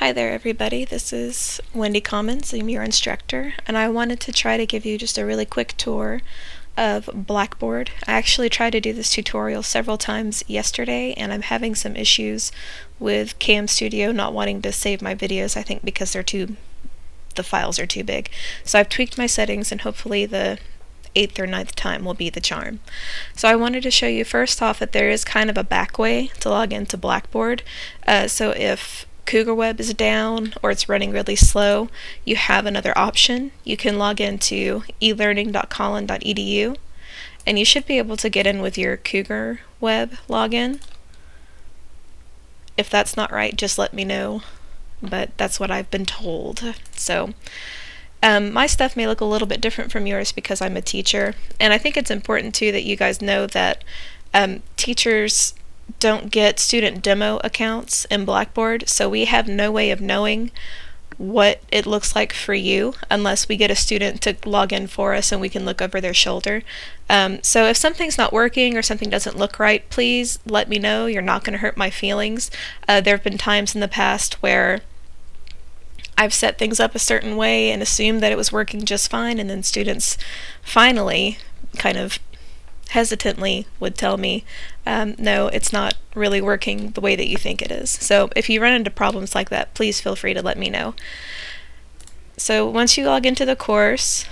Hi there everybody, this is Wendy Commons, I'm your instructor, and I wanted to try to give you just a really quick tour of Blackboard. I actually tried to do this tutorial several times yesterday, and I'm having some issues with Cam Studio not wanting to save my videos, I think because the files are too big. So I've tweaked my settings, and hopefully the 8th or 9th time will be the charm. So I wanted to show you first off that there is kind of a back way to log into Blackboard. So if Cougar Web is down or it's running really slow, you have another option. You can log into elearning.collin.edu, and you should be able to get in with your Cougar Web login. If that's not right, just let me know, but that's what I've been told. So my stuff may look a little bit different from yours because I'm a teacher, and I think it's important too that you guys know that teachers don't get student demo accounts in Blackboard, so we have no way of knowing what it looks like for you unless we get a student to log in for us and we can look over their shoulder. So if something's not working or something doesn't look right, please let me know. You're not going to hurt my feelings. There have been times in the past where I've set things up a certain way and assumed that it was working just fine, and then students finally kind of hesitantly would tell me, no, it's not really working the way that you think it is. So if you run into problems like that, please feel free to let me know. So once you log into the course,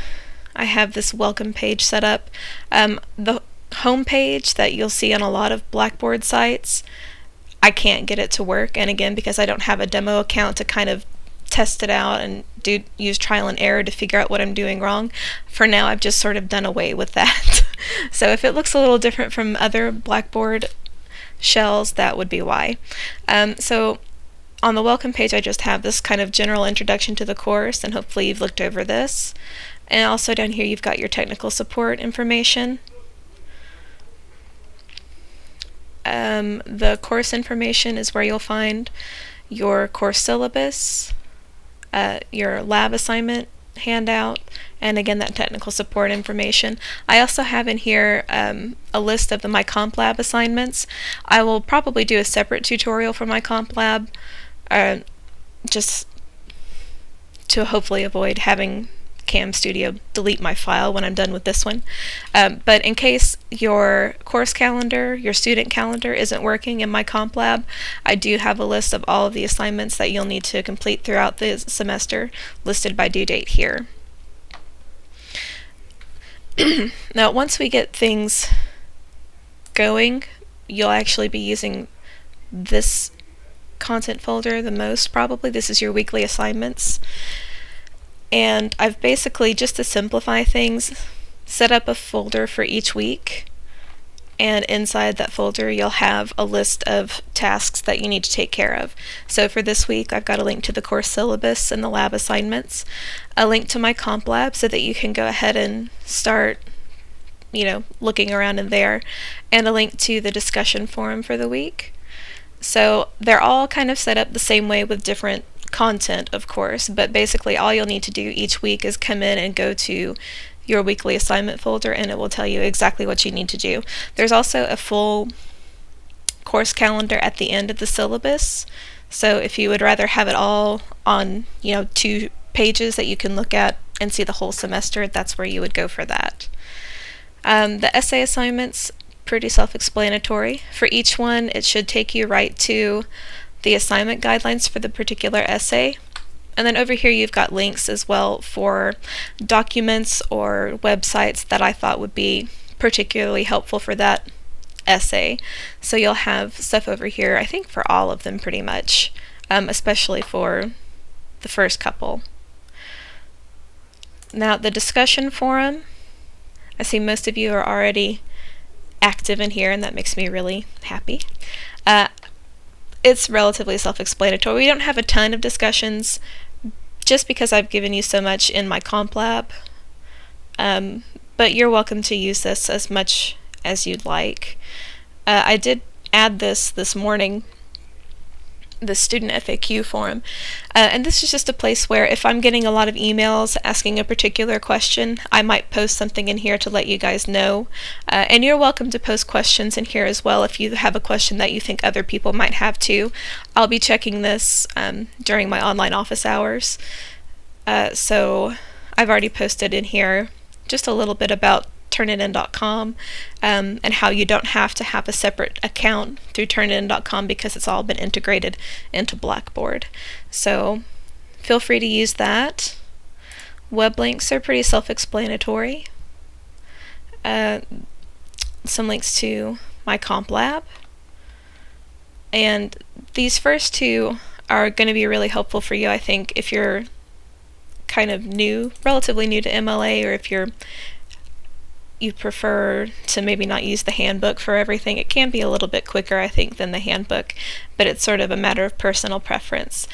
I have this welcome page set up. The home page that you'll see on a lot of Blackboard sites, I can't get it to work, and again, because I don't have a demo account to kind of test it out and use trial and error to figure out what I'm doing wrong. For now, I've just sort of done away with that. So if it looks a little different from other Blackboard shells, that would be why. So on the welcome page, I just have this kind of general introduction to the course, and hopefully you've looked over this. And also down here you've got your technical support information. The course information is where you'll find your course syllabus, your lab assignment handout, and again that technical support information. I also have in here a list of the My Comp Lab assignments. I will probably do a separate tutorial for My Comp Lab, just to hopefully avoid having Cam Studio delete my file when I'm done with this one. But in case your course calendar, your student calendar isn't working in My Comp Lab, I do have a list of all of the assignments that you'll need to complete throughout the semester listed by due date here. Now once we get things going, you'll actually be using this content folder the most probably. This is your weekly assignments. And I've basically, just to simplify things, set up a folder for each week, and inside that folder you'll have a list of tasks that you need to take care of. So for this week I've got a link to the course syllabus and the lab assignments, a link to My Comp Lab so that you can go ahead and start looking around in there, and a link to the discussion forum for the week. So they're all kind of set up the same way with different content, of course, but basically all you'll need to do each week is come in and go to your weekly assignment folder, and it will tell you exactly what you need to do. There's also a full course calendar at the end of the syllabus, so if you would rather have it all on 2 pages that you can look at and see the whole semester, that's where you would go for that. The essay assignments, pretty self-explanatory. For each one, it should take you right to the assignment guidelines for the particular essay. And then over here you've got links as well for documents or websites that I thought would be particularly helpful for that essay. So you'll have stuff over here, I think for all of them pretty much, especially for the first couple. Now the discussion forum, I see most of you are already active in here, and that makes me really happy. It's relatively self-explanatory. We don't have a ton of discussions just because I've given you so much in My Comp Lab, but you're welcome to use this as much as you'd like. I did add this morning the student FAQ forum. And this is just a place where if I'm getting a lot of emails asking a particular question, I might post something in here to let you guys know. And you're welcome to post questions in here as well if you have a question that you think other people might have too. I'll be checking this during my online office hours. So I've already posted in here just a little bit about Turnitin.com and how you don't have to have a separate account through Turnitin.com because it's all been integrated into Blackboard. So feel free to use that. Web links are pretty self-explanatory. Some links to my comp lab. And these first two are going to be really helpful for you, I think, if you're kind of new, relatively new to MLA, or if you prefer to maybe not use the handbook for everything. It can be a little bit quicker, I think, than the handbook, but it's sort of a matter of personal preference.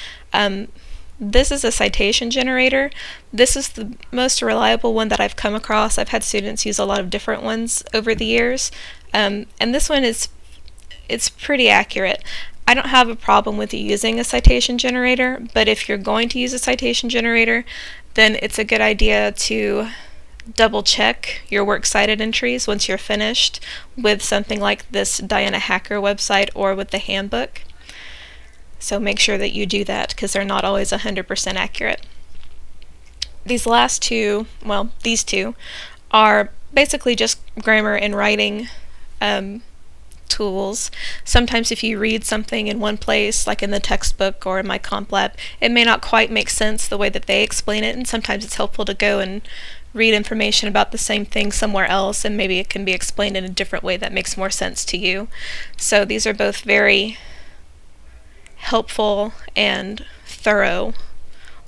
This is a citation generator. This is the most reliable one that I've come across. I've had students use a lot of different ones over the years, and this one it's pretty accurate. I don't have a problem with you using a citation generator, but if you're going to use a citation generator, then it's a good idea to double check your works cited entries once you're finished with something like this Diana Hacker website or with the handbook. So make sure that you do that because they're not always 100% accurate. These last two, well, these two are basically just grammar and writing tools. Sometimes if you read something in one place, like in the textbook or in my comp lab, it may not quite make sense the way that they explain it, and sometimes it's helpful to go and read information about the same thing somewhere else, and maybe it can be explained in a different way that makes more sense to you. So these are both very helpful and thorough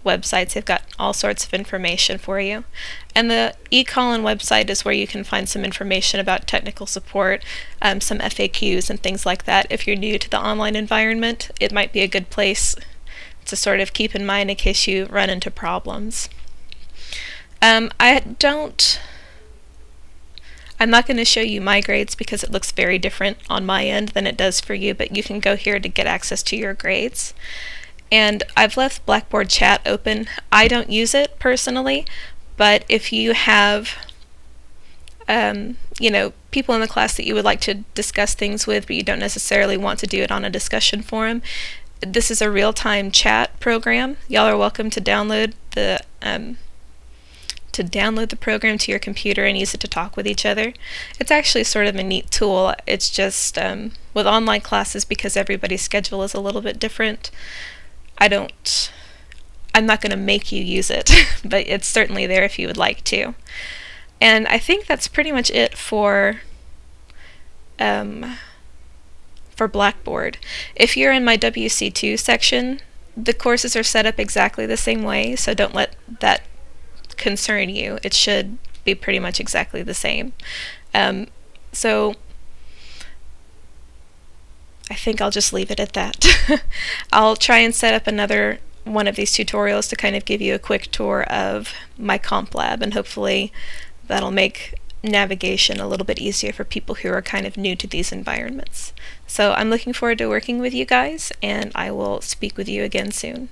websites. They've got all sorts of information for you. And the eCollin website is where you can find some information about technical support, some FAQs and things like that. If you're new to the online environment, it might be a good place to sort of keep in mind in case you run into problems. I'm not going to show you my grades because it looks very different on my end than it does for you, but you can go here to get access to your grades. And I've left Blackboard Chat open. I don't use it personally, but if you have people in the class that you would like to discuss things with, but you don't necessarily want to do it on a discussion forum, this is a real-time chat program. Y'all are welcome to download the program to your computer and use it to talk with each other. It's actually sort of a neat tool. It's just with online classes, because everybody's schedule is a little bit different, I'm not going to make you use it, but it's certainly there if you would like to. And I think that's pretty much it for Blackboard. If you're in my WC2 section, the courses are set up exactly the same way, so don't let that concern you. It should be pretty much exactly the same. So I think I'll just leave it at that. I'll try and set up another one of these tutorials to kind of give you a quick tour of my comp lab, and hopefully that'll make navigation a little bit easier for people who are kind of new to these environments. So I'm looking forward to working with you guys, and I will speak with you again soon.